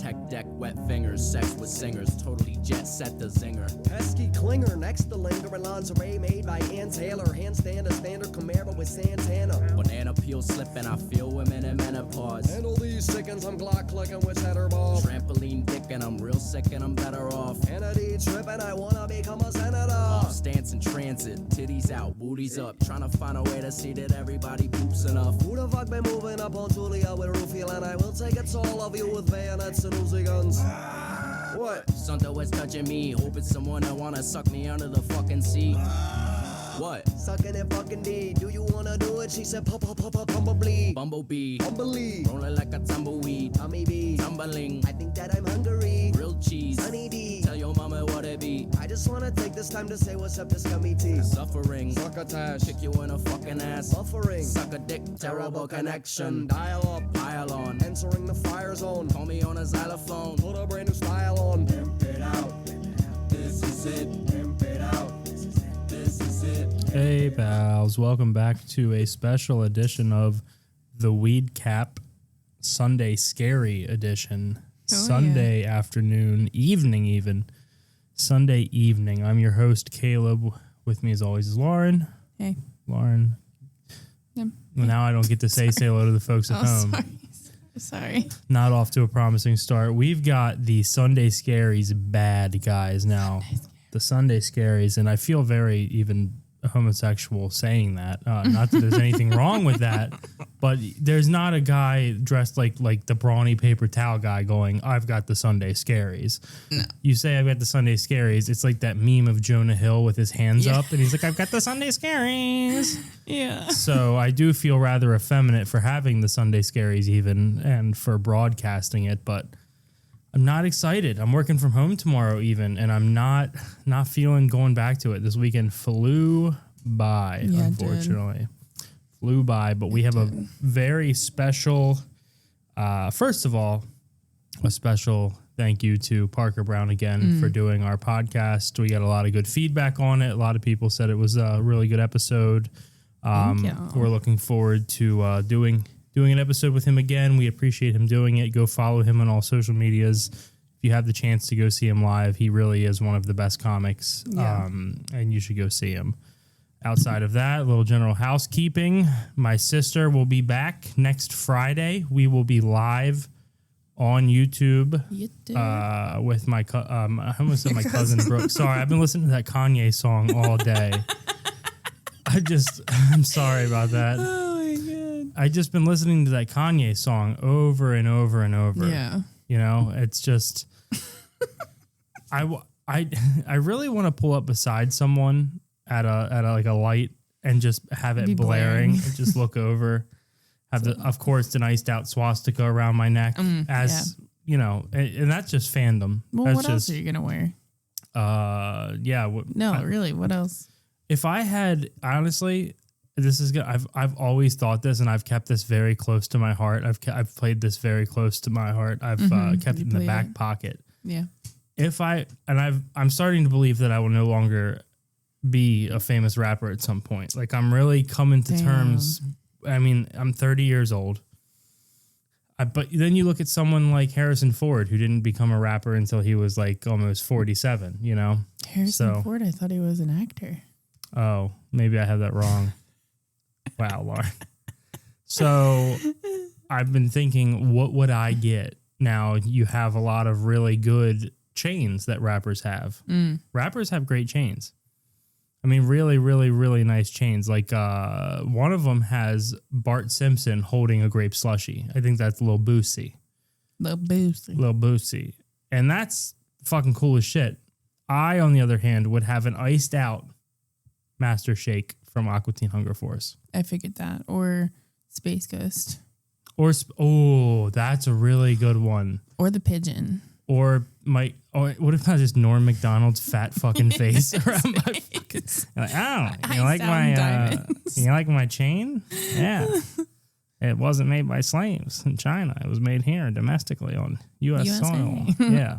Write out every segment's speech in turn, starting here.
tech deck, wet fingers, sex with singers, totally jet set the zinger. Pesky clinger next to linger in lingerie made by Ann Taylor. Handstand a standard Camaro with Santana. Banana peel slipping, I feel women in menopause. Handle these sickens, I'm Glock clicking with cheddar ball. Trampoline dick and I'm real sick and I'm better off. Kennedy tripping, I wanna become a senator. Off stance in transit, titties out, booties up. Trying to find a way to see that everybody poops enough. Who the fuck been moving up on Julia with Rufio? And I will take it to all of you with bayonets and Uzi guns. What? Something was touching me, hoping someone that wanna suck me under the fucking sea. What? Sucking and fucking D. Do you wanna do it? She said, bumblebee. Bumblebee. Bumblebee. Rolling like a tumbleweed. Tommy B. Tumbling. I think that I'm hungry. Grilled cheese. Honey D. Tell your mama what it be. I just wanna take this time to say what's up to Scummy T. Suffering. Succotash. Kick you in a fucking ass. Buffering. Suck a dick. Terrible connection. Dial up. Pile on. Entering the fire zone. Call me on a xylophone. Put a brand new style on. Pimp it out. This is it. Pimp it out. This is it. Hey pals, welcome back to a special edition of the Weed Cap Sunday Scary Edition. Sunday afternoon, evening even. Sunday evening. I'm your host, Caleb. With me as always is Lauren. Hey. Lauren. Yep. Well, now I don't get to say hello to the folks at home. Sorry. Not off to a promising start. We've got the Sunday Scaries bad guys now. The Sunday Scaries, and I feel very even homosexual saying that. Not that there's anything wrong with that, but there's not a guy dressed like the brawny paper towel guy going, I've got the Sunday Scaries. No. You say I've got the Sunday Scaries, it's like that meme of Jonah Hill with his hands up, and he's like, I've got the Sunday Scaries. Yeah. So I do feel rather effeminate for having the Sunday Scaries even, and for broadcasting it, but I'm not excited. I'm working from home tomorrow even, and I'm not feeling going back to it. This weekend flew by, unfortunately. Flew by, but we have a very special, first of all, a special thank you to Parker Brown again for doing our podcast. We got a lot of good feedback on it. A lot of people said it was a really good episode. We're looking forward to doing an episode with him again. We appreciate him doing it. Go follow him on all social medias. If you have the chance to go see him live, he really is one of the best comics, and you should go see him. Outside of that, a little general housekeeping. My sister will be back next Friday. We will be live on YouTube with my I almost said my cousin Brooke. Sorry, I've been listening to that Kanye song all day. I'm sorry about that. I just been listening to that Kanye song over and over and over. Yeah. You know, it's just, I really want to pull up beside someone at a light and just have it blaring and just look over. Have of course, the iced out swastika around my neck you know, and that's just fandom. Well, that's what else are you going to wear? Really, what else? If I had, honestly, this is good. I've always thought this, and I've kept this very close to my heart. I've played this very close to my heart. I've kept it in the back pocket. Yeah. I'm starting to believe that I will no longer be a famous rapper at some point. Like, I'm really coming to terms. I mean, I'm 30 years old. But then you look at someone like Harrison Ford, who didn't become a rapper until he was like almost 47. You know, Harrison Ford. I thought he was an actor. Oh, maybe I have that wrong. Wow, Lauren. So I've been thinking, what would I get? Now, you have a lot of really good chains that rappers have. Rappers have great chains. I mean, really, really, really nice chains. Like one of them has Bart Simpson holding a grape slushie. I think that's Lil Boosie. Lil Boosie. And that's fucking cool as shit. I, on the other hand, would have an iced out Master Shake from Aqua Teen Hunger Force. I figured that. Or Space Ghost. That's a really good one. Or the Pigeon. Or what if I just Norm Macdonald's fat fucking face around my fucking, like, you like my chain? Yeah. It wasn't made by slaves in China. It was made here domestically on U.S. soil. Yeah.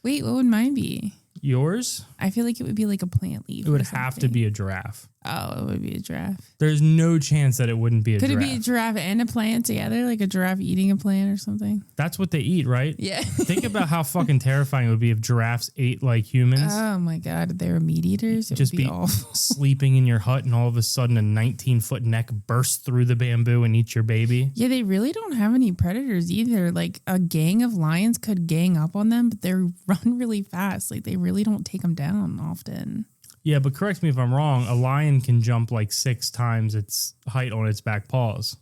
Wait, what would mine be? Yours? I feel like it would be like a plant leaf. It would have to be a giraffe. Oh, it would be a giraffe. There's no chance that it wouldn't be a Could giraffe. it be a giraffe and a plant together? Like a giraffe eating a plant or something? That's what they eat, right? Yeah. Think about how fucking terrifying it would be if giraffes ate like humans. Oh my God. If they were meat eaters, it Just would be be awful. sleeping in your hut and all of a sudden a 19-foot neck bursts through the bamboo and eats your baby. Yeah, they really don't have any predators either. Like a gang of lions could gang up on them, but they run really fast. Like they really don't take them down often. Yeah, but correct me if I'm wrong. A lion can jump like 6 times its height on its back paws.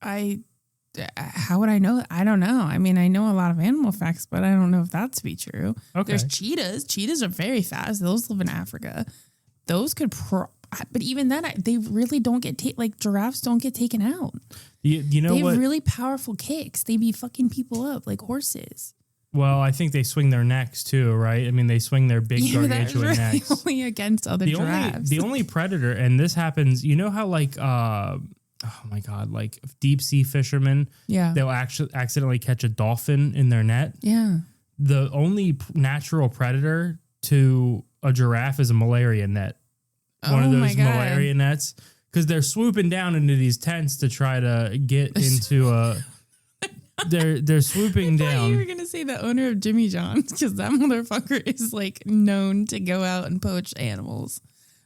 How would I know? I don't know. I mean, I know a lot of animal facts, but I don't know if that's be true. Okay. There's cheetahs. Cheetahs are very fast. Those live in Africa. Those could, but even then, they really don't get like giraffes don't get taken out. You know they what? have really powerful kicks. They be fucking people up like horses. Well, I think they swing their necks too, right? I mean, they swing their big gargantuan necks. Only against other giraffes. The only predator, and this happens, you know how like, oh my God, like deep sea fishermen, they'll actually accidentally catch a dolphin in their net. Yeah. The only natural predator to a giraffe is a malaria net. One of those malaria nets. Because they're swooping down into these tents to try to get into a... They're swooping down. You were gonna say the owner of Jimmy John's because that motherfucker is like known to go out and poach animals.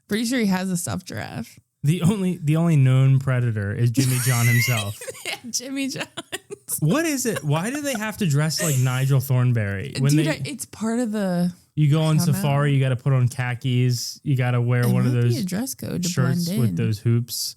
Pretty sure he has a stuffed giraffe. The only known predator is Jimmy John himself. Yeah, Jimmy John's. What is it? Why do they have to dress like Nigel Thornberry? It's part of the. You go on safari, you got to put on khakis. You got to wear one of those be a dress code to shirts blend in. with those hoops.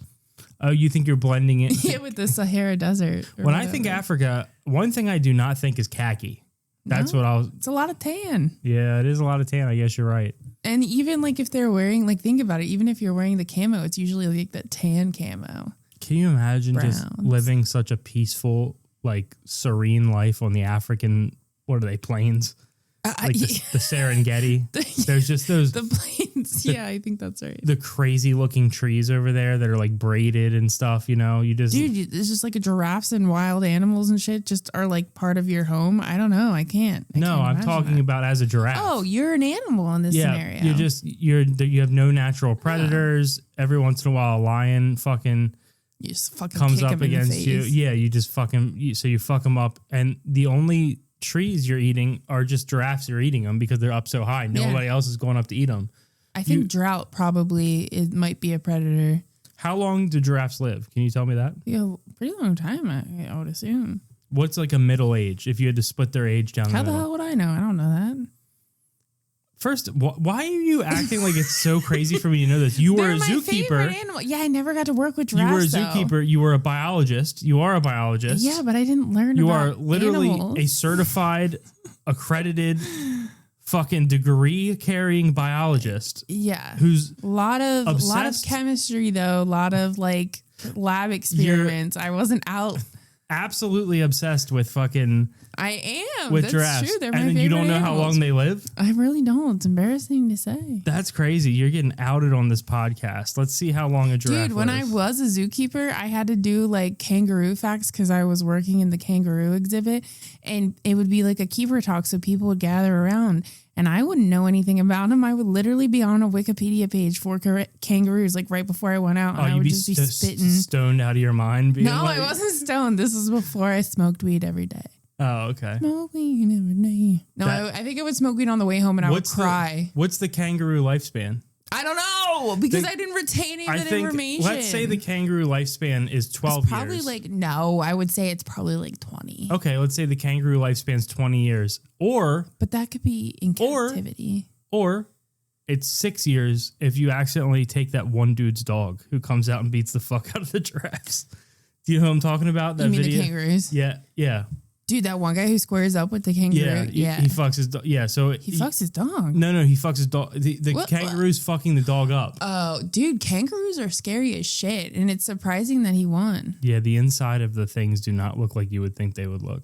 Oh, you think you're blending it? Yeah, with the Sahara Desert. When I think Africa, one thing I do not think is khaki. That's what I'll... It's a lot of tan. Yeah, it is a lot of tan. I guess you're right. And even like if they're wearing, like think about it, even if you're wearing the camo, it's usually like that tan camo. Can you imagine just living such a peaceful, like serene life on the African, what are they, plains? Like the Serengeti. There's just those... The plains. Yeah, I think that's right. The crazy looking trees over there that are like braided and stuff, you know? You just... Dude, it's just like giraffes and wild animals and shit just are like part of your home. I don't know. I can't. I'm talking about as a giraffe. Oh, you're an animal in this scenario. You have no natural predators. Yeah. Every once in a while, a lion fucking comes up against you. Yeah, you just so you fuck them up. And the only trees you're eating are just giraffes. You're eating them because they're up so high. Nobody else is going up to eat them. I think drought probably might be a predator. How long do giraffes live? Can you tell me that? Yeah, pretty long time, I would assume. What's like a middle age if you had to split their age down the middle? How the hell would I know? I don't know that. First, why are you acting like it's so crazy for me to know this? You were a zookeeper. Yeah, I never got to work with giraffes. You were a zookeeper. You were a biologist. You are a biologist. Yeah, but I didn't learn You about are literally animals. a certified, accredited, fucking degree-carrying biologist. Yeah. Who's a lot of chemistry, though. A lot of like lab experiments. I wasn't out. Absolutely obsessed with fucking... I am. With That's giraffes. true. They're my and then favorite you don't know animals. how long they live? I really don't. It's embarrassing to say. That's crazy. You're getting outed on this podcast. Let's see how long a giraffe lives. Dude, when I was a zookeeper, I had to do like kangaroo facts because I was working in the kangaroo exhibit, and it would be like a keeper talk, so people would gather around, and I wouldn't know anything about them. I would literally be on a Wikipedia page for kangaroos, like right before I went out, and I would just be spitting. Stoned out of your mind? No, I wasn't stoned. This was before I smoked weed every day. Oh, okay. Smoke weed every day. No, I think I would smoke weed on the way home, and I would cry. What's the kangaroo lifespan? I don't know because I didn't retain any of that information. Let's say the kangaroo lifespan is 12 it's probably years. I would say it's probably like 20. Okay, let's say the kangaroo lifespan is 20 years. But that could be in captivity. Or it's 6 years if you accidentally take that one dude's dog who comes out and beats the fuck out of the giraffes. Do you know who I'm talking about? That you mean video? The kangaroos? Yeah. Dude, that one guy who squares up with the kangaroo. Yeah. He fucks his dog. Yeah, so he fucks his dog. No, he fucks his dog. The kangaroo's fucking the dog up. Oh, dude, kangaroos are scary as shit, and it's surprising that he won. Yeah, the inside of the things do not look like you would think they would look.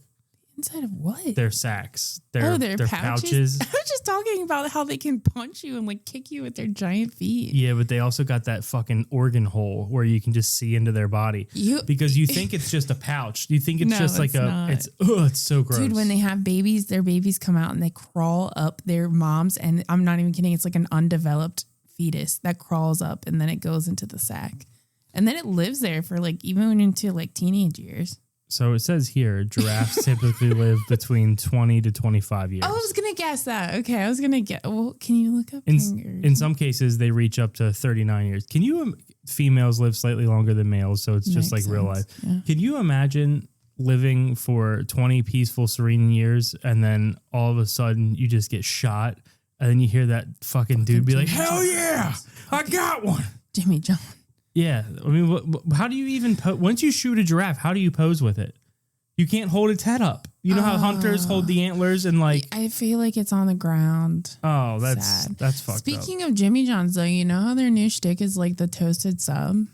Inside of what? Their sacks. Their pouches. I was just talking about how they can punch you and like kick you with their giant feet. Yeah, but they also got that fucking organ hole where you can just see into their body. Because you think it's just a pouch. You think it's just like it's so gross. Dude, when they have babies, their babies come out and they crawl up their moms, and I'm not even kidding, it's like an undeveloped fetus that crawls up and then it goes into the sack. And then it lives there for like even into like teenage years. So it says here, giraffes typically live between 20 to 25 years. Oh, I was going to guess that. Okay, I was going to guess. Well, can you look up in some cases, they reach up to 39 years. Can you, females live slightly longer than males, so it's just like real life. Yeah. Can you imagine living for 20 peaceful, serene years, and then all of a sudden you just get shot, and then you hear that fucking dude be like, hell yeah, I got one. Jimmy John. Yeah, I mean, how do you even once you shoot a giraffe? How do you pose with it? You can't hold its head up. You know how hunters hold the antlers and like. I feel like it's on the ground. Oh, that's sad. That's fucked Speaking of Jimmy John's, though, you know how their new shtick is like the toasted sub.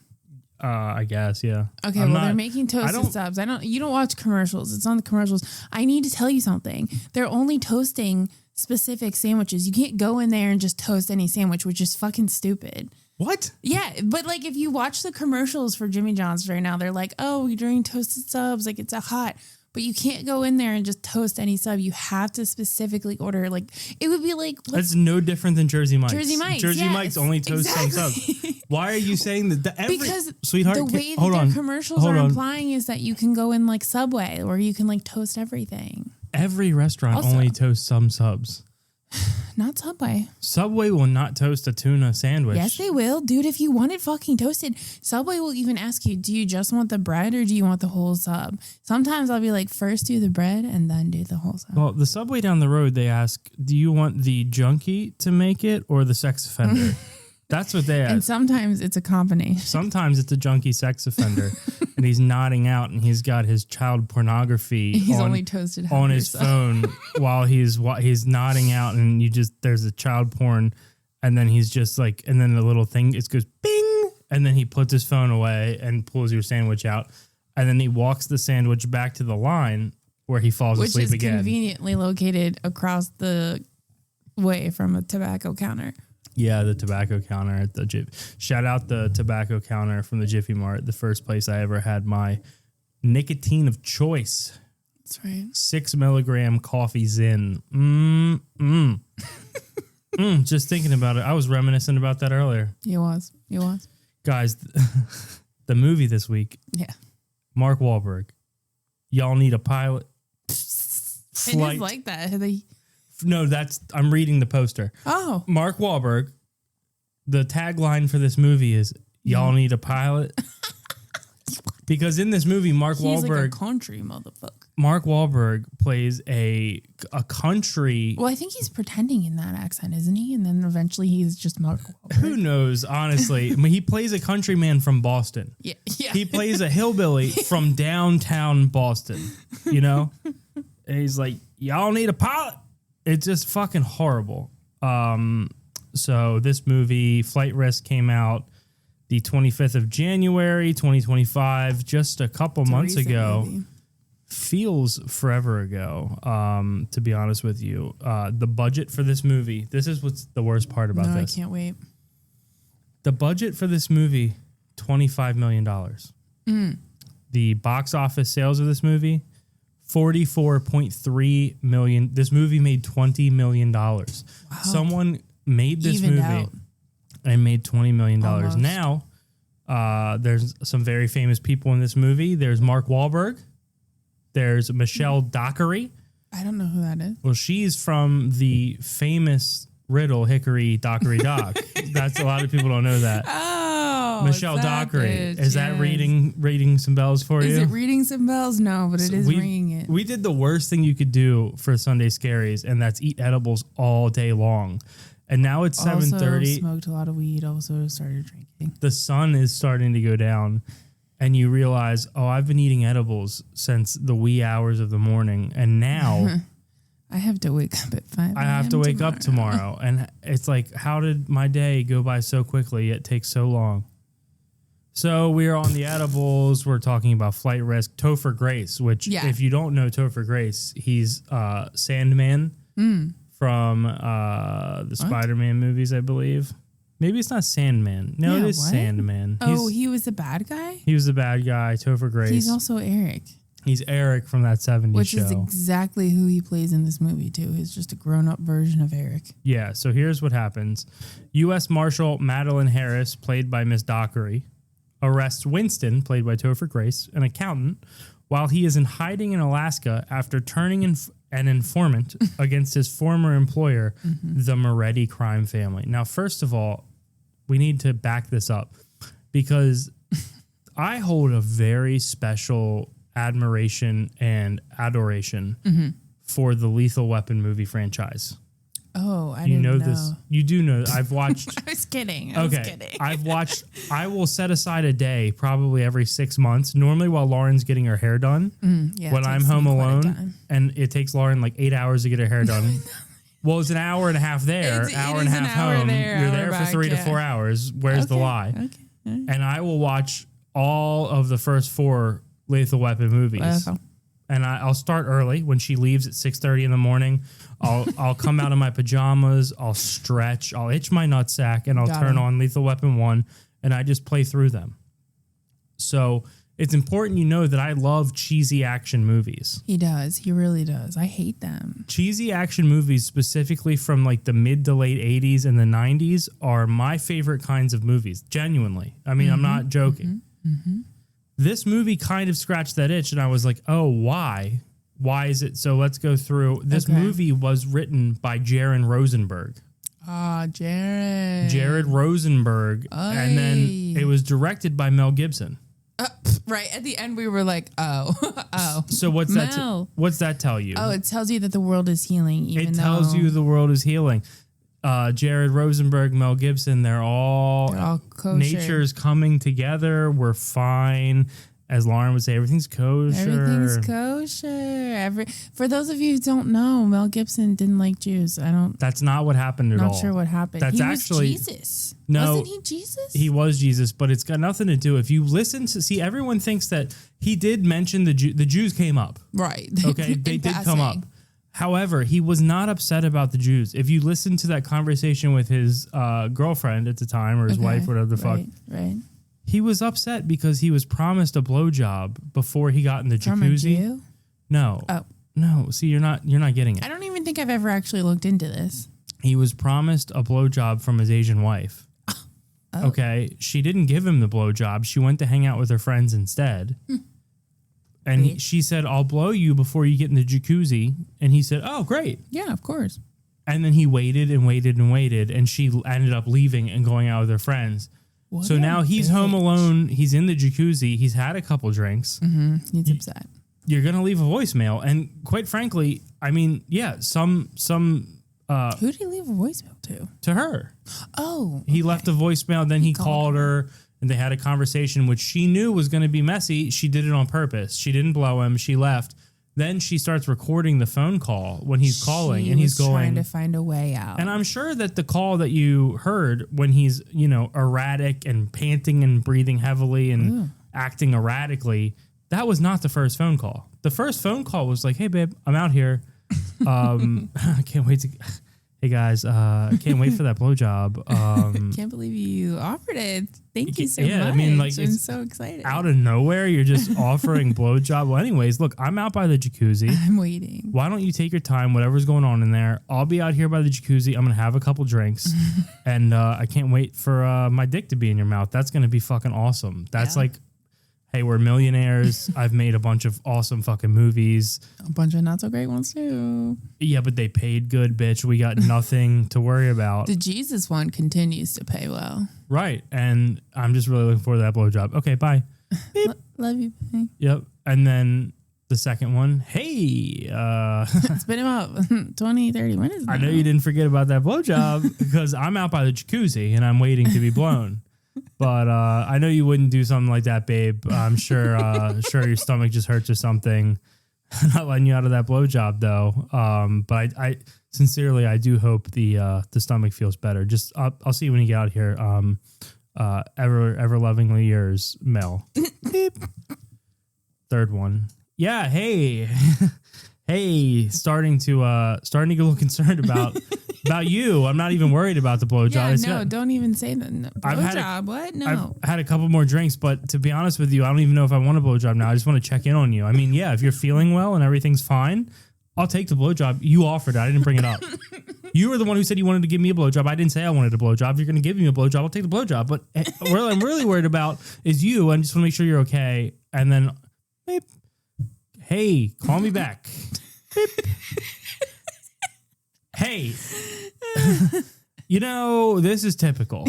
I guess, yeah. Okay, they're making toasted subs. You don't watch commercials. It's on the commercials. I need to tell you something. They're only toasting specific sandwiches. You can't go in there and just toast any sandwich, which is fucking stupid. What? Yeah, but like if you watch the commercials for Jimmy John's right now, they're like, oh, we're doing toasted subs, like it's a hot. But you can't go in there and just toast any sub. You have to specifically order. Like it would be like that's no different than Jersey Mike's. Jersey Mike's only toast some subs. Why are you saying that? Because sweetheart, the way that their commercials are implying is that you can go in like Subway or you can like toast everything. Every restaurant only toasts some subs. Not Subway. Subway will not toast a tuna sandwich. Yes, they will. Dude, if you want it fucking toasted, Subway will even ask you, do you just want the bread or do you want the whole sub? Sometimes I'll be like, first do the bread and then do the whole sub. Well, the Subway down the road, they ask, do you want the junkie to make it or the sex offender? That's what they ask. And sometimes it's a combination. Sometimes it's a junkie sex offender and he's nodding out and he's got his child pornography only toasted on his phone while he's nodding out and there's a child porn and then he's just like, and then the little thing, it goes bing and then he puts his phone away and pulls your sandwich out and then he walks the sandwich back to the line where he falls asleep again. Which is conveniently located across the way from a tobacco counter. Yeah, the tobacco counter at the Jiffy. Shout out the tobacco counter from the Jiffy Mart, the first place I ever had my nicotine of choice. That's right. 6 milligram coffee Zyn. Just thinking about it. I was reminiscing about that earlier. You was. Guys, the movie this week. Yeah. Mark Wahlberg. Y'all need a pilot. It is like that. No, I'm reading the poster. Oh. Mark Wahlberg, the tagline for this movie is, y'all need a pilot. Because in this movie, Mark Wahlberg... like a country motherfucker. Mark Wahlberg plays a country... Well, I think he's pretending in that accent, isn't he? And then eventually he's just Mark Wahlberg. Who knows, honestly. I mean, he plays a countryman from Boston. Yeah. He plays a hillbilly from downtown Boston, you know? And he's like, y'all need a pilot. It's just fucking horrible. So this movie, Flight Risk, came out the 25th of January, 2025, just a couple months ago. Movie. Feels forever ago, to be honest with you. The budget for this movie, this is what's the worst part about this. I can't wait. The budget for this movie, $25 million. The box office sales of this movie, $44.3 million. This movie made $20 million. Wow. Someone made this movie and made $20 million. Almost. Now, there's some very famous people in this movie. There's Mark Wahlberg. There's Michelle Dockery. I don't know who that is. Well, she's from the famous riddle Hickory Dockery Dock. That's a lot of people don't know that. Oh, Michelle Dockery. Is that reading some bells for you? Is it reading some bells? No, but it is ringing it. We did the worst thing you could do for Sunday Scaries, and that's eat edibles all day long. And now it's 7:30. Smoked a lot of weed. Also started drinking. The sun is starting to go down, and you realize, I've been eating edibles since the wee hours of the morning, and now I have to wake up at 5. I have to wake up tomorrow. And it's like, how did my day go by so quickly yet take so long? So we're on the edibles. We're talking about Flight Risk. Topher Grace, which if you don't know Topher Grace, he's Sandman from the Spider-Man movies, I believe. Maybe it's not Sandman. No, it is Sandman. Oh, he was the bad guy? He was the bad guy, Topher Grace. He's also Eric. He's Eric from that 70s Which show. is exactly who he plays in this movie, too. He's just a grown-up version of Eric. Yeah, so here's what happens. U.S. Marshal Madeline Harris, played by Miss Dockery, arrests Winston, played by Topher Grace, an accountant, while he is in hiding in Alaska after turning an informant against his former employer, the Moretti crime family. Now, first of all, we need to back this up because I hold a very special admiration and adoration for the Lethal Weapon movie franchise. Oh, I didn't know this. You do know. I've watched. I was kidding. I've watched. I will set aside a day, probably every 6 months, normally while Lauren's getting her hair done. When I'm home alone, and it takes Lauren like 8 hours to get her hair done. Well, it's an hour and a half there, hour and a half home. You're there for 3 to 4 hours. Where's the lie? Okay. And I will watch all of the first 4 Lethal Weapon movies. Okay. And I'll start early when she leaves at 6:30 in the morning. I'll come out of my pajamas. I'll stretch. I'll itch my nutsack, and I'll turn on Lethal Weapon 1, and I just play through them. So it's important you know that I love cheesy action movies. He does. He really does. I hate them. Cheesy action movies, specifically from like the mid to late 80s and the 90s, are my favorite kinds of movies. Genuinely. I mean, I'm not joking. This movie kind of scratched that itch, and I was like, oh, why? Why is it? So let's go through. This movie was written by Jared Rosenberg. Ah, Jared. Jared Rosenberg. And then it was directed by Mel Gibson. Right. At the end, we were like, oh. So what's that tell you? Oh, it tells you that the world is healing. It tells you the world is healing. Jared Rosenberg, Mel Gibson, they're all kosher. Nature's coming together. We're fine. As Lauren would say, everything's kosher. Everything's kosher. For those of you who don't know, Mel Gibson didn't like Jews. That's not what happened at all. Not sure what happened. That's he actually was Jesus. No, wasn't he Jesus? He was Jesus, but it's got nothing to do. If you listen to see, everyone thinks that he did mention the Jews came up. Right. Okay, they did come up. However, he was not upset about the Jews. If you listen to that conversation with his girlfriend at the time, or his wife, whatever the fuck, right. He was upset because he was promised a blowjob before he got in the jacuzzi. From a Jew? No. Oh. No. See, you're not getting it. I don't even think I've ever actually looked into this. He was promised a blowjob from his Asian wife. Oh. Okay. She didn't give him the blowjob. She went to hang out with her friends instead. And she said, I'll blow you before you get in the jacuzzi. And he said, oh, great. Yeah, of course. And then he waited and waited and waited. And she ended up leaving and going out with her friends. What so now he's home alone. He's in the jacuzzi. He's had a couple drinks. He's upset. You're going to leave a voicemail. And quite frankly, I mean, yeah, some who did he leave a voicemail to? To her. Oh. Okay. He left a voicemail. Then he called her. And they had a conversation, which she knew was going to be messy. She did it on purpose. She didn't blow him. She left. Then she starts recording the phone call when he's calling, and he's trying to find a way out. And I'm sure that the call that you heard when he's, erratic and panting and breathing heavily and acting erratically, that was not the first phone call. The first phone call was like, "Hey, babe, I'm out here. I can't wait to." Hey guys, can't wait for that blowjob. Can't believe you offered it. Thank you so much. I mean, like, I'm so excited. Out of nowhere, you're just offering blowjob. Well, anyways, look, I'm out by the jacuzzi. I'm waiting. Why don't you take your time, whatever's going on in there? I'll be out here by the jacuzzi. I'm gonna have a couple drinks, and I can't wait for my dick to be in your mouth. That's gonna be fucking awesome. That's like, hey, we're millionaires. I've made a bunch of awesome fucking movies. A bunch of not so great ones too. Yeah, but they paid good, bitch. We got nothing to worry about. The Jesus one continues to pay well. Right. And I'm just really looking forward to that blowjob. Okay, bye. Love you. Bye. Yep. And then the second one, hey. It's been about 20, 30 minutes now. I know you didn't forget about that blowjob because I'm out by the jacuzzi and I'm waiting to be blown. But I know you wouldn't do something like that, babe. I'm sure your stomach just hurts or something. Not letting you out of that blowjob though. But I sincerely, I do hope the stomach feels better. Just I'll see you when you get out here. Ever lovingly yours, Mel. Beep. Third one. Yeah. Hey. Hey. Starting to get a little concerned about About you, I'm not even worried about the blowjob. Yeah, It's no, got- don't even say that. No, I've had blowjob, what? No. I've had a couple more drinks, but to be honest with you, I don't even know if I want a blowjob now. I just want to check in on you. I mean, yeah, if you're feeling well and everything's fine, I'll take the blowjob. You offered it. I didn't bring it up. You were the one who said you wanted to give me a blowjob. I didn't say I wanted a blowjob. If you're going to give me a blowjob, I'll take the blowjob. But what I'm really worried about is you. I just want to make sure you're okay. And then, beep. Hey, call me back. Beep. Hey, you know, this is typical.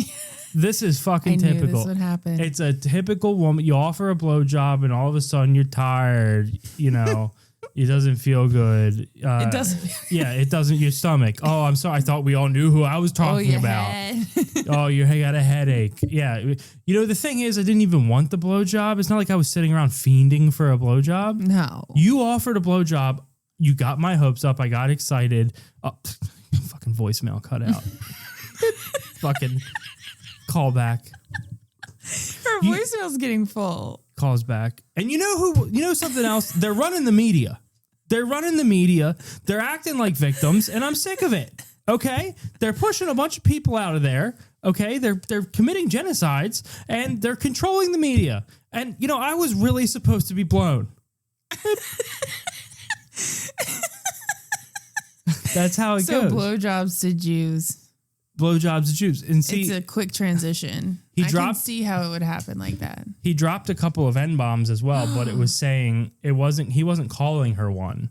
This is fucking I knew typical. this would happen. It's a typical woman. You offer a blowjob and all of a sudden you're tired, you know. It doesn't feel good. It doesn't. Yeah, it doesn't. Your stomach. Oh, I'm sorry. I thought we all knew who I was talking your about. head. Oh, you got a headache. Yeah. You know, the thing is, I didn't even want the blowjob. It's not like I was sitting around fiending for a blowjob. No. You offered a blowjob. You got my hopes up. I got excited. Oh, fucking voicemail cut out. Fucking call back. Her voicemail's getting full. Calls back. And you know something else? They're running the media. They're acting like victims, and I'm sick of it. Okay? They're pushing a bunch of people out of there. Okay? They're committing genocides, and they're controlling the media. And, you know, I was really supposed to be blown. That's how it goes. So blowjobs to Jews. Blowjobs to Jews. And see, It's a quick transition. I can see how it would happen like that. he dropped a couple of N-bombs as well, but it was saying he wasn't calling her one.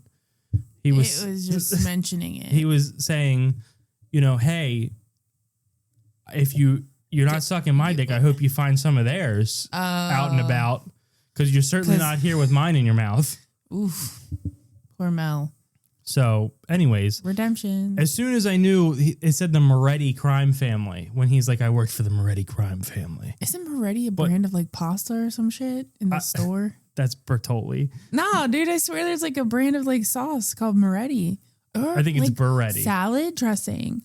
It was just mentioning it. He was saying, you know, hey, if you're not sucking my dick, I hope you find some of theirs out and about, because you're certainly not here with mine in your mouth. Oof. Poor Mel. So, anyways, Redemption. as soon as I knew, it said the Moretti crime family. When he's like, I worked for the Moretti crime family. Isn't Moretti a brand of like pasta or some shit in the store? That's Bertolli. No, dude, I swear there's like a brand of like sauce called Moretti. Or I think it's like Beretti. salad dressing.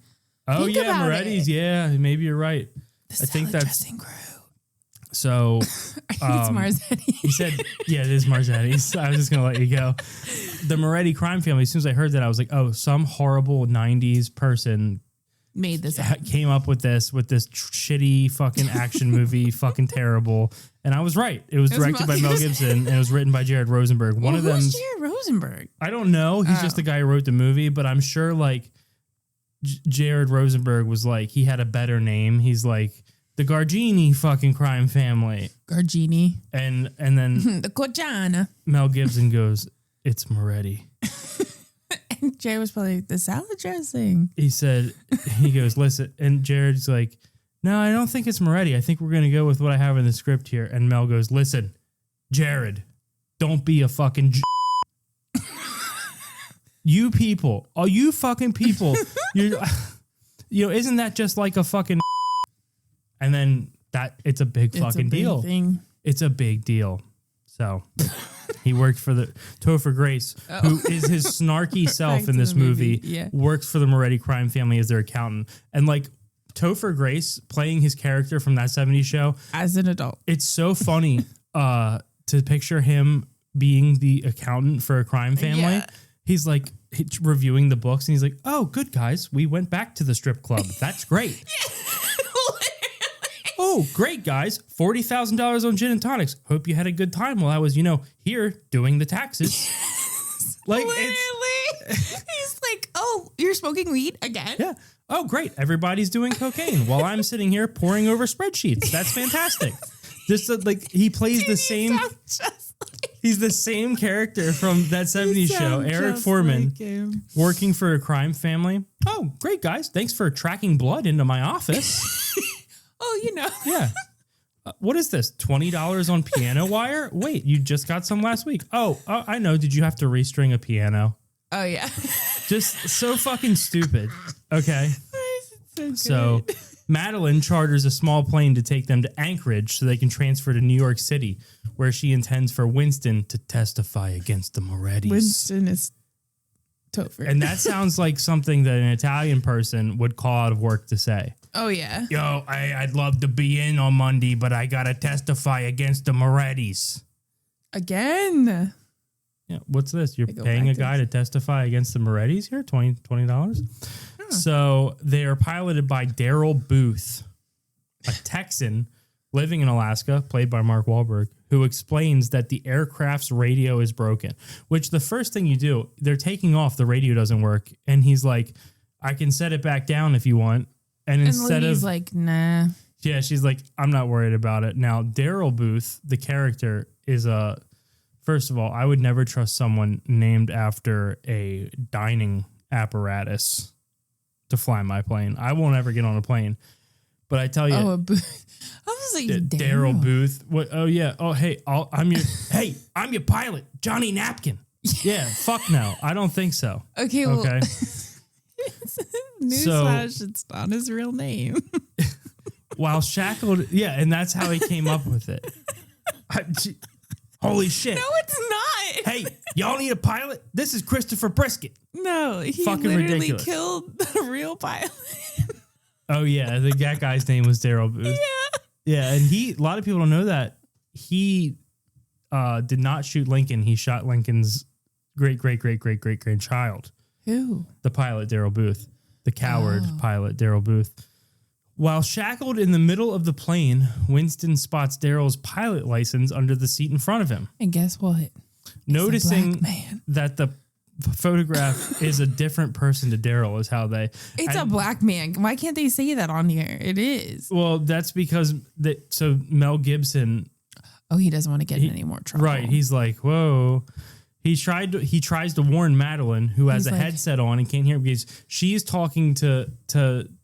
Oh, Think yeah, about Moretti's. it. Yeah, maybe you're right. The I think salad that's dressing crew. so. I think it's Marzetti. He said, yeah, it is Marzetti's. I was just going to let you go. The Moretti crime family, as soon as I heard that, I was like, oh, some horrible 90s person Made this came up with this shitty fucking action movie, fucking terrible. And I was right. It was directed by Mel Gibson and it was written by Jared Rosenberg. One of them. Who's Jared Rosenberg? I don't know. He's just the guy who wrote the movie, but I'm sure like Jared Rosenberg was like, he had a better name. He's like, the Gargini fucking crime family. Gargini. And then The Cochana. Mel Gibson goes, it's Moretti. And Jay was probably the salad dressing. He goes, listen. And Jared's like, no, I don't think it's Moretti. I think we're going to go with what I have in the script here. And Mel goes, listen, Jared, don't be a fucking you people, all you fucking people, isn't that just like a fucking and then it's a big fucking deal. Thing. It's a big deal. So he worked for the Topher Grace, who is his snarky self in this movie, works for the Moretti crime family as their accountant. And like Topher Grace playing his character from that 70s show as an adult. It's so funny to picture him being the accountant for a crime family. Yeah. He's like reviewing the books and he's like, oh, good guys. We went back to the strip club. That's great. Oh, great, guys. $40,000 on gin and tonics. Hope you had a good time while I was, here doing the taxes. Like, literally. He's like, oh, you're smoking weed again? Yeah. Oh, great. Everybody's doing cocaine while I'm sitting here poring over spreadsheets. That's fantastic. Just like he plays the same. He's the same character from that 70s show, Eric Foreman, working for a crime family. Oh, great, guys. Thanks for tracking blood into my office. Yeah. What is this? $20 on piano wire? Wait, you just got some last week. Oh, I know. Did you have to restring a piano? Oh, yeah. Just so fucking stupid. Okay. So Madeline charters a small plane to take them to Anchorage so they can transfer to New York City, where she intends for Winston to testify against the Morettis. Winston is Topher. And that sounds like something that an Italian person would call out of work to say. Oh, yeah. Yo, I'd love to be in on Monday, but I got to testify against the Morettis. Again. Yeah, what's this? You're paying a guy to testify against the Morettis here? $20? So they are piloted by Daryl Booth, a Texan living in Alaska, played by Mark Wahlberg, who explains that the aircraft's radio is broken, which the first thing you do, they're taking off, the radio doesn't work. And he's like, I can set it back down if you want. And instead Lady's of like, nah. Yeah, she's like, I'm not worried about it. Now, Daryl Booth, the character, is first of all, I would never trust someone named after a dining apparatus to fly my plane. I won't ever get on a plane. But I tell you, Oh, a Booth. I was like, Daryl Booth. What? Oh yeah. Oh hey, I'm your pilot, Johnny Napkin. Yeah. Fuck no, I don't think so. Okay. Well, Okay. Newsflash, it's not his real name. While shackled, yeah, and that's how he came up with it. Holy shit. No, it's not. Hey, y'all need a pilot? This is Christopher Brisket. No, he Fucking literally ridiculous. killed the real pilot. Oh yeah, that guy's name was Daryl Booth. Yeah, and a lot of people don't know that he did not shoot Lincoln. He shot Lincoln's great grandchild. Who? The pilot, Daryl Booth. The coward pilot, Daryl Booth. While shackled in the middle of the plane, Winston spots Daryl's pilot license under the seat in front of him. And guess what? Noticing black man. that the photograph is a different person to Daryl is how they... It's a black man. Why can't they say that on here? It is. Well, that's because... So Mel Gibson... Oh, he doesn't want to get in any more trouble. Right. He's like, whoa... He tries to warn Madeline, who has a like, headset on and can't hear him because she's talking to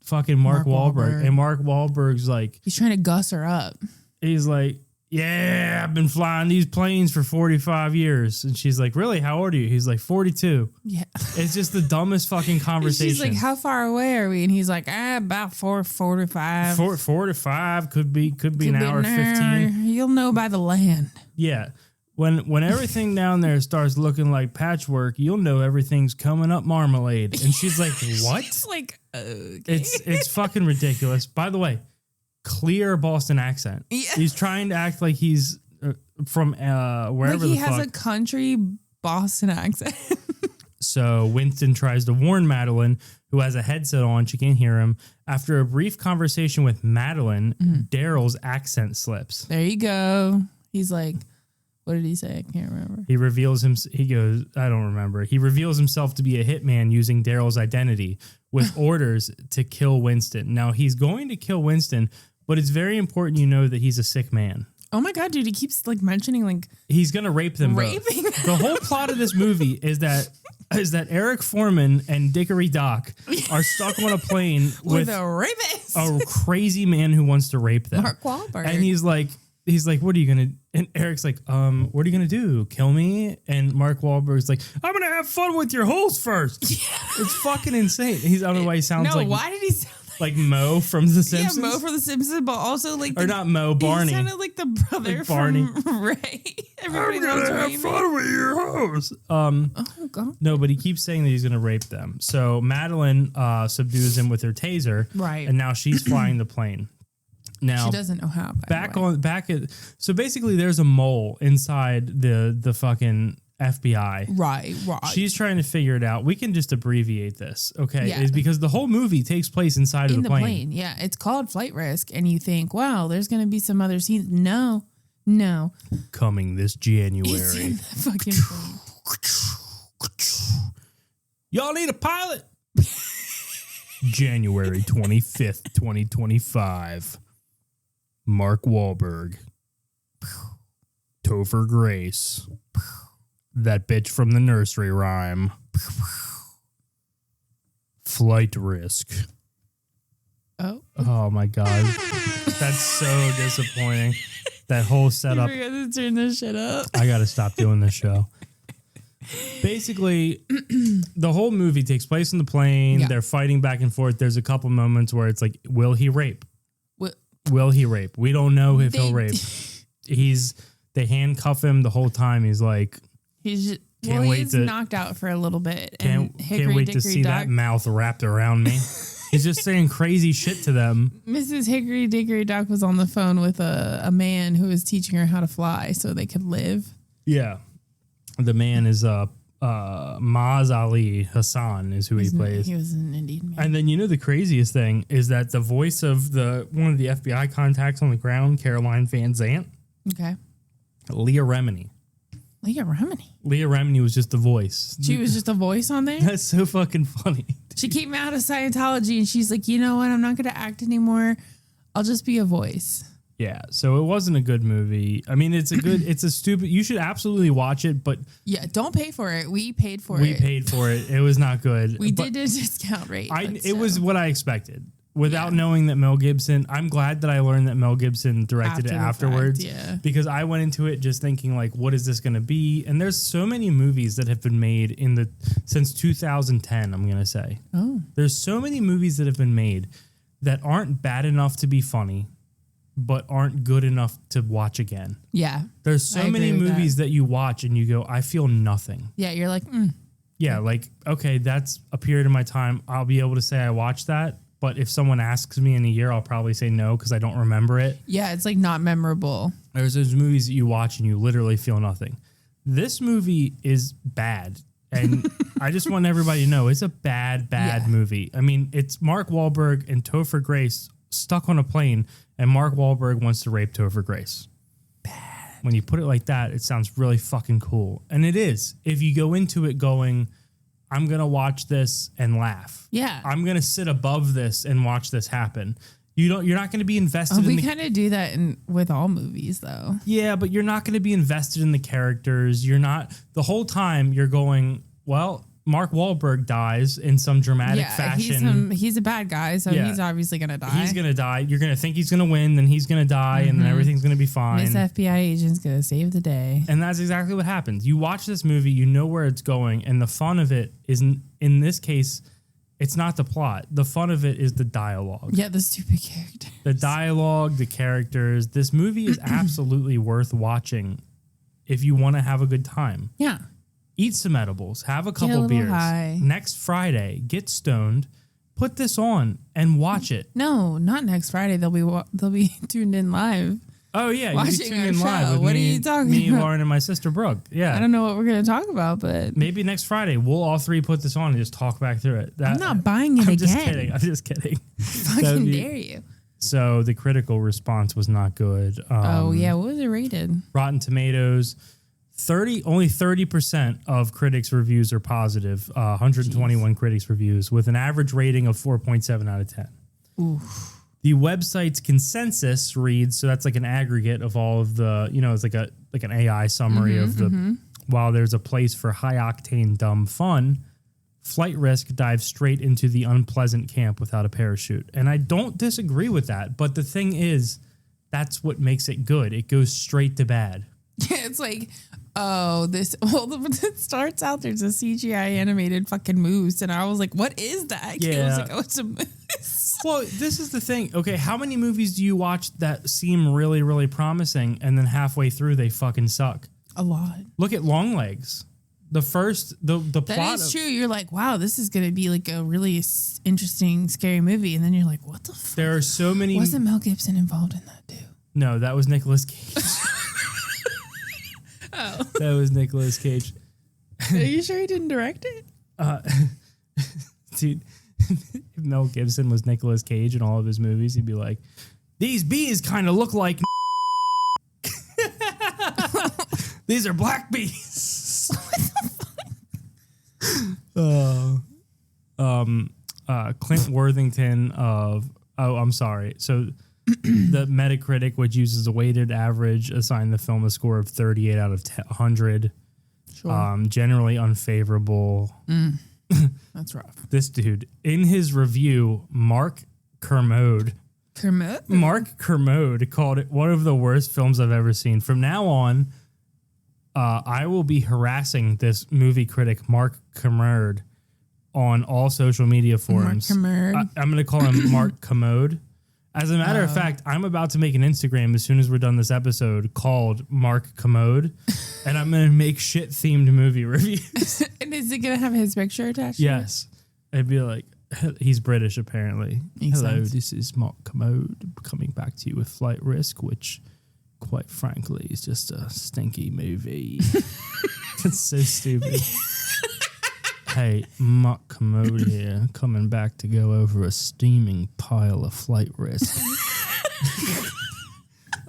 fucking Mark Wahlberg. And Mark Wahlberg's like... He's trying to guss her up. He's like, yeah, I've been flying these planes for 45 years. And she's like, really? How old are you? He's like, 42. Yeah. It's just the dumbest fucking conversation. She's like, how far away are we? And he's like, about 4:45. 4 to 5 could be an hour 15. You'll know by the land. Yeah. When everything down there starts looking like patchwork, you'll know everything's coming up marmalade. And she's like, what? It's like, okay. It's fucking ridiculous. By the way, clear Boston accent. Yeah. He's trying to act like he's from wherever like he the has fuck. a country Boston accent. So Winston tries to warn Madeline, who has a headset on. She can't hear him. After a brief conversation with Madeline, Daryl's accent slips. There you go. He's like, what did he say? I can't remember. He reveals him. He goes, I don't remember. He reveals himself to be a hitman using Daryl's identity with orders to kill Winston. Now he's going to kill Winston, but it's very important you know that he's a sick man. Oh my God, dude. He keeps like mentioning like he's going to rape them raping. both. The whole plot of this movie is that Eric Foreman and Dickory Doc are stuck on a plane with a rapist. A crazy man who wants to rape them. Mark Wahlberg. And he's like, what are you going to... And Eric's like, what are you going to do? Kill me? And Mark Wahlberg's like, I'm going to have fun with your holes first. Yeah. It's fucking insane. I don't know why he sounds like... why did he sound like Mo from The Simpsons? Yeah, Mo from The Simpsons, but also like... Or not Mo, Barney. He sounded like the brother like Barney. from Ray. Everybody I'm going to have fun with your hoes. Oh, God. No, but he keeps saying that he's going to rape them. So Madeline subdues him with her taser. Right. And now she's flying the plane. Now she doesn't know how. So basically, there's a mole inside the fucking FBI. Right. She's trying to figure it out. We can just abbreviate this, okay? Yeah. Is because the whole movie takes place inside of the plane. Yeah, it's called Flight Risk, and you think, wow, there's going to be some other scenes. No. Coming this January. It's in the fucking plane. Y'all need a pilot. January 25th, 2025. Mark Wahlberg. Topher Grace. That bitch from the nursery rhyme. Flight Risk. Oh my God. That's so disappointing. That whole setup. You forgot to turn this shit up. I got to stop doing this show. Basically, the whole movie takes place in the plane. Yeah. They're fighting back and forth. There's a couple moments where it's like, will he rape? Will he rape? We don't know if he'll rape. They handcuff him the whole time. He's like, he's knocked out for a little bit. Can't wait to see that mouth wrapped around me. He's just saying crazy shit to them. Mrs. Hickory Dickory Dock was on the phone with a man who was teaching her how to fly so they could live. Yeah. The man is Maz Ali Hassan is who he plays. He was an Indian man. And then the craziest thing is that the voice of one of the FBI contacts on the ground, Caroline Van Zant, Okay. Leah Remini. Leah Remini. Leah Remini was just the voice. She was just a voice on there? That's so fucking funny. She came out of Scientology and she's like, you know what? I'm not going to act anymore. I'll just be a voice. Yeah, so it wasn't a good movie. I mean, it's a stupid, you should absolutely watch it, but Yeah, don't pay for it. We paid for we it. paid for it. It was not good. We But did a discount rate. it was what I expected. Without knowing that Mel Gibson, I'm glad that I learned that Mel Gibson directed it afterwards. Because I went into it just thinking like, what is this going to be? And there's so many movies that have been made since 2010, I'm going to say. Oh. There's so many movies that have been made that aren't bad enough to be funny, but aren't good enough to watch again. Yeah. There's so many movies that you watch and you go, I feel nothing. Yeah, you're like, Yeah, like, okay, that's a period of my time. I'll be able to say I watched that. But if someone asks me in a year, I'll probably say no because I don't remember it. Yeah, it's like not memorable. There's those movies that you watch and you literally feel nothing. This movie is bad. And I just want everybody to know it's a bad movie. I mean, it's Mark Wahlberg and Topher Grace stuck on a plane, and Mark Wahlberg wants to rape Topher Grace. Bad. When you put it like that, it sounds really fucking cool. And it is. If you go into it going, I'm going to watch this and laugh. Yeah. I'm going to sit above this and watch this happen. You're not going to be invested We kind of do that with all movies though. Yeah, but you're not going to be invested in the characters. You're not the whole time you're going, well, Mark Wahlberg dies in some dramatic fashion. He's a bad guy, so he's obviously going to die. He's going to die. You're going to think he's going to win, then he's going to die, and then everything's going to be fine. This FBI agent's going to save the day. And that's exactly what happens. You watch this movie, you know where it's going, and the fun of it is, in this case, it's not the plot. The fun of it is the dialogue. Yeah, the stupid characters. The dialogue, the characters. This movie is absolutely worth watching if you want to have a good time. Yeah. Eat some edibles, have a couple beers. High. Next Friday, get stoned, put this on, and watch it. No, not next Friday. They'll be tuned in live. Oh yeah, you'll be Watching tuned our in live show. with What me, are you talking me, about? Lauren, and my sister Brooke. Yeah, I don't know what we're going to talk about, but maybe next Friday we'll all three put this on and just talk back through it. I'm not buying it I'm again. I'm just kidding. Fucking dare you. So the critical response was not good. Oh yeah, what was it rated? Rotten Tomatoes. Only 30% of critics' reviews are positive. 121 critics' reviews with an average rating of 4.7 out of 10. Oof. The website's consensus reads, so that's like an aggregate of all of the, it's like an AI summary of the. While there's a place for high octane dumb fun, Flight Risk dives straight into the unpleasant camp without a parachute, and I don't disagree with that. But the thing is, that's what makes it good. It goes straight to bad. It's like, it starts out, there's a CGI animated fucking moose, and I was like, what is that? Yeah. I was like, oh, it's a moose. Well, this is the thing. Okay, how many movies do you watch that seem really, really promising, and then halfway through they fucking suck? A lot. Look at Longlegs. The plot. That is true. You're like, wow, this is going to be like a really interesting, scary movie, and then you're like, what the fuck? There are so many. Wasn't Mel Gibson involved in that too? No, that was Nicolas Cage. Oh. That was Nicolas Cage. Are you sure he didn't direct it? Dude, if Mel Gibson was Nicolas Cage in all of his movies, he'd be like, these bees kind of look like these are black bees. Clint Worthington of I'm sorry. So the Metacritic, which uses a weighted average, assigned the film a score of 38 out of 100. Sure. Generally unfavorable. That's rough. This dude, in his review, Mark Kermode called it one of the worst films I've ever seen. From now on, I will be harassing this movie critic, Mark Kermode, on all social media forums. I'm going to call him Mark Commode. As a matter of fact, I'm about to make an Instagram as soon as we're done this episode called Mark Commode, and I'm going to make shit-themed movie reviews. And is it going to have his picture attached? Yes. It'd be like, he's British, apparently. Makes Hello, sense. this is Mark Commode coming back to you with Flight Risk, which quite frankly, it's just a stinky movie. It's so stupid. Hey, Mark Commode here, coming back to go over a steaming pile of flight risk.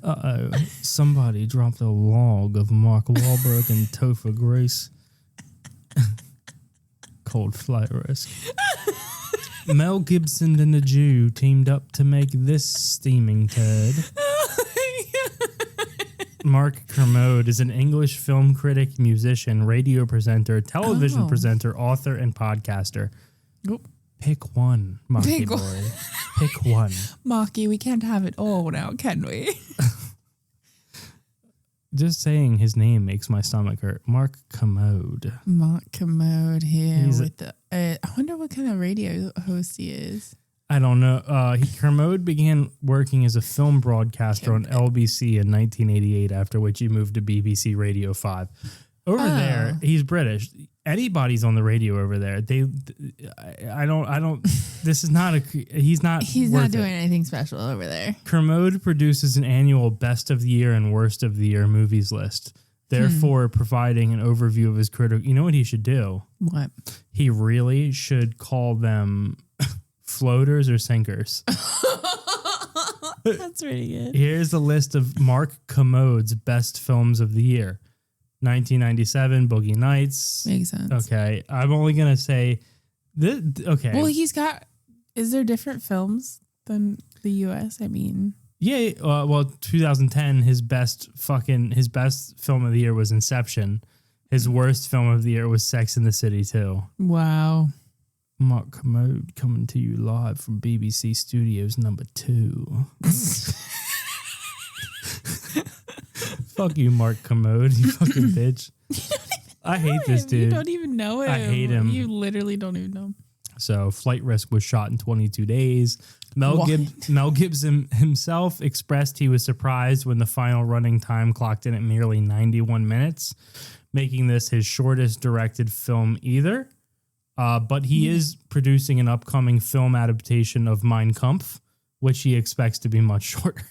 Uh-oh, somebody dropped a log of Mark Wahlberg and Topher Grace. Cold flight risk. Mel Gibson and a Jew teamed up to make this steaming turd. Mark Kermode is an English film critic, musician, radio presenter, television presenter, author, and podcaster. Oop. Pick one, Mocky boy. Pick one. Mocky, we can't have it all now, can we? Just saying his name makes my stomach hurt. Mark Commode. Mark Commode here with the... I wonder what kind of radio host he is. I don't know. Kermode began working as a film broadcaster on LBC in 1988, after which he moved to BBC Radio 5. Over there, he's British. Anybody's on the radio over there. I don't. This is not a. He's not. He's not doing anything special over there. Kermode produces an annual Best of the Year and Worst of the Year movies list, therefore providing an overview of his critic. You know what he should do? What? He really should call them floaters or sinkers. That's really good. Here's a list of Mark Commode's best films of the year. 1997, Boogie Nights. Makes sense. Okay. I'm only going to say this. Okay. Well, he's got... Is there different films than the U.S.? I mean... Yeah. Well, 2010, his best film of the year was Inception. His worst film of the year was Sex and the City 2. Wow. Mark Commode coming to you live from BBC Studios number 2. Fuck you, Mark Commode, you fucking bitch. I hate this dude. You don't even know him. I hate him. You literally don't even know him. So, Flight Risk was shot in 22 days. Mel Gibson himself expressed he was surprised when the final running time clocked in at merely 91 minutes, making this his shortest directed film either. But he is producing an upcoming film adaptation of Mein Kampf, which he expects to be much shorter.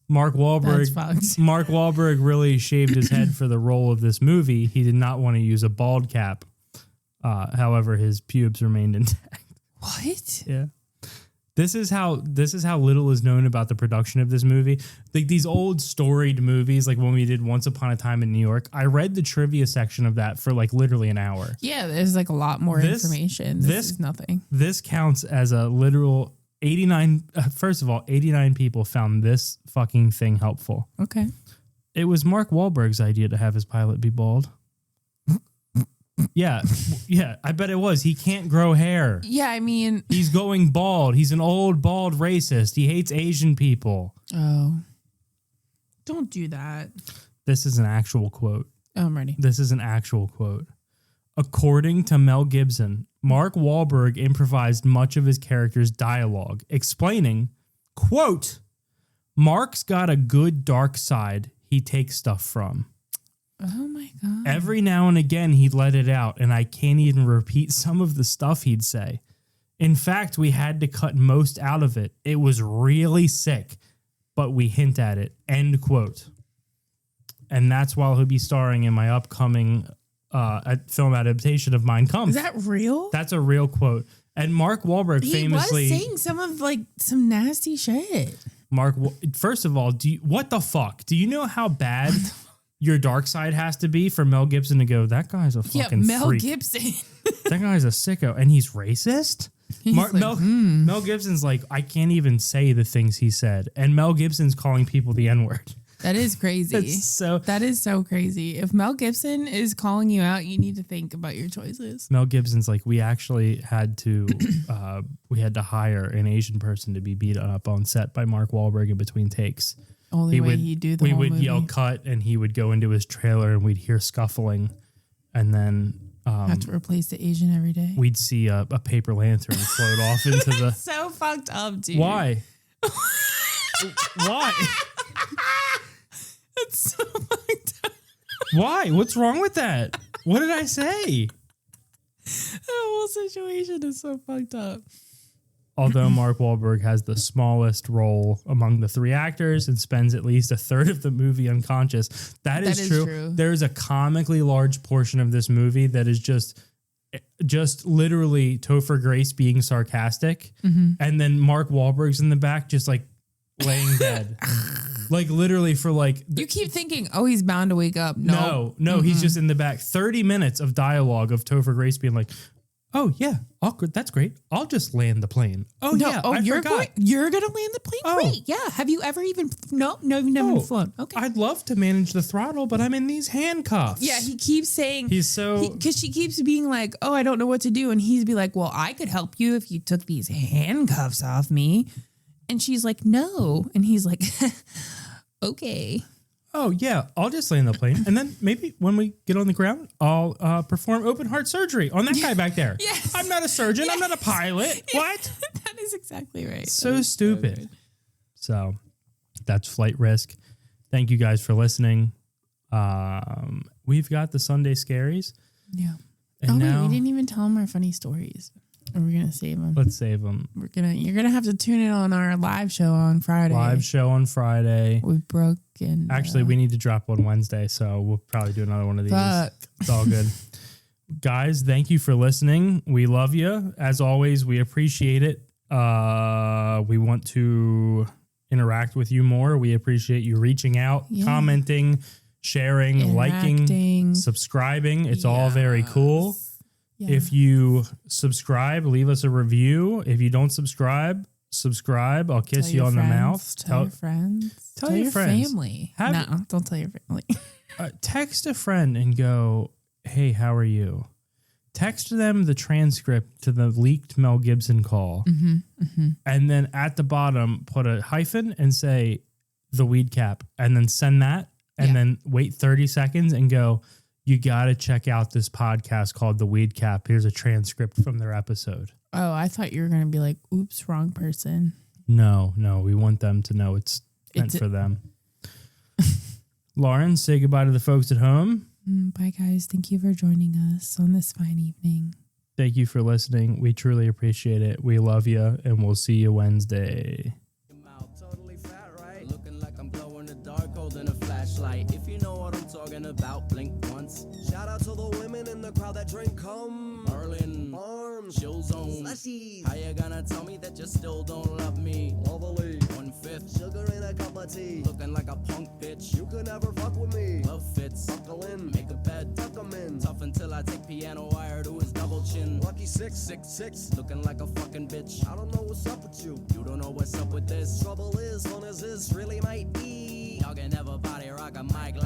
Mark Wahlberg really shaved his head for the role of this movie. He did not want to use a bald cap. However, his pubes remained intact. What? Yeah. This is how little is known about the production of this movie. Like these old storied movies, like when we did Once Upon a Time in New York, I read the trivia section of that for like literally an hour. Yeah, there's like a lot more information. This is nothing. This counts as a literal 89. First of all, 89 people found this fucking thing helpful. Okay. It was Mark Wahlberg's idea to have his pilot be bald. Yeah, I bet it was. He can't grow hair. Yeah, I mean... He's going bald. He's an old, bald racist. He hates Asian people. Oh. Don't do that. This is an actual quote. Oh, I'm ready. This is an actual quote. According to Mel Gibson, Mark Wahlberg improvised much of his character's dialogue, explaining, quote, Mark's got a good dark side he takes stuff from. Oh my God. Every now and again, he'd let it out, and I can't even repeat some of the stuff he'd say. In fact, we had to cut most out of it. It was really sick, but we hint at it. End quote. And that's while he'll be starring in my upcoming film adaptation of Mein Kampf. Is that real? That's a real quote. And Mark Wahlberg famously... He was saying some nasty shit. First of all, what the fuck? Do you know how bad... your dark side has to be for Mel Gibson to go, that guy's a fucking Mel freak. Gibson. That guy's a sicko. And he's racist? Mel Gibson's like, I can't even say the things he said. And Mel Gibson's calling people the N-word. That is crazy. That is so crazy. If Mel Gibson is calling you out, you need to think about your choices. Mel Gibson's like, we actually had to hire an Asian person to be beat up on set by Mark Wahlberg in between takes. Only way he'd do the whole movie. We would yell cut, and he would go into his trailer, and we'd hear scuffling, and then have to replace the Asian every day. We'd see a paper lantern float off into the. So fucked up, dude. Why? Why? That's so fucked up. Why? What's wrong with that? What did I say? The whole situation is so fucked up. although Mark Wahlberg has the smallest role among the three actors and spends at least a third of the movie unconscious. That is true. There's a comically large portion of this movie that is just literally Topher Grace being sarcastic. And then Mark Wahlberg's in the back just like laying dead. Like literally for like... You keep thinking, oh, he's bound to wake up. No, he's just in the back. 30 minutes of dialogue of Topher Grace being like, oh, yeah, awkward. That's great. I'll just land the plane. Oh, no, yeah, I forgot. You're going to land the plane? Oh. Great. Yeah. Have you ever even... No, you've never flown. Okay. I'd love to manage the throttle, but I'm in these handcuffs. Yeah, he keeps saying... He's so... Because she keeps being like, oh, I don't know what to do. And he's be like, well, I could help you if you took these handcuffs off me. And she's like, no. And he's like... Okay. Oh, yeah, I'll just land the plane. And then maybe when we get on the ground, I'll perform open heart surgery on that guy back there. Yes. I'm not a surgeon. Yes. I'm not a pilot. What? That is exactly right. So stupid. So that's Flight Risk. Thank you guys for listening. We've got the Sunday Scaries. Yeah. And now, we didn't even tell them our funny stories. Or we're gonna save them. Let's save them. You're gonna have to tune in on our live show on Friday. We've broken. Actually, we need to drop on Wednesday, so we'll probably do another one of these. Fuck. It's all good. Guys, thank you for listening. We love you. As always, we appreciate it. We want to interact with you more. We appreciate you reaching out, commenting, sharing, liking, subscribing. It's all very cool. Yeah. If you subscribe, leave us a review. If you don't subscribe. I'll kiss you on the mouth. Tell your friends. Tell your friends. Family. No, don't tell your family. Text a friend and go, hey, how are you? Text them the transcript to the leaked Mel Gibson call. And then at the bottom, put a hyphen and say the weed cap. And then send that. And then wait 30 seconds and go, you got to check out this podcast called The Weed Cap. Here's a transcript from their episode. Oh, I thought you were going to be like, oops, wrong person. No. We want them to know it's meant for them. Lauren, say goodbye to the folks at home. Bye, guys. Thank you for joining us on this fine evening. Thank you for listening. We truly appreciate it. We love you, and we'll see you Wednesday. Totally fat, right? Looking like I'm glowing in the dark, holding a flashlight. If you know what I'm talking about, blink once. Shout out to the women in the crowd that drink cum. Merlin, Arms, chill zone. slushies. How you gonna tell me that you still don't love me? Lovely. 1/5 Sugar in a cup of tea. Looking like a punk bitch. You could never fuck with me. Love fits. Buckle in. Make a bed. Tuck 'em in. Tough until I take piano wire to his double chin. Lucky 666. Looking like a fucking bitch. I don't know what's up with you. You don't know what's up with this. Trouble is, fun as this really might be. Y'all can never body rock a mic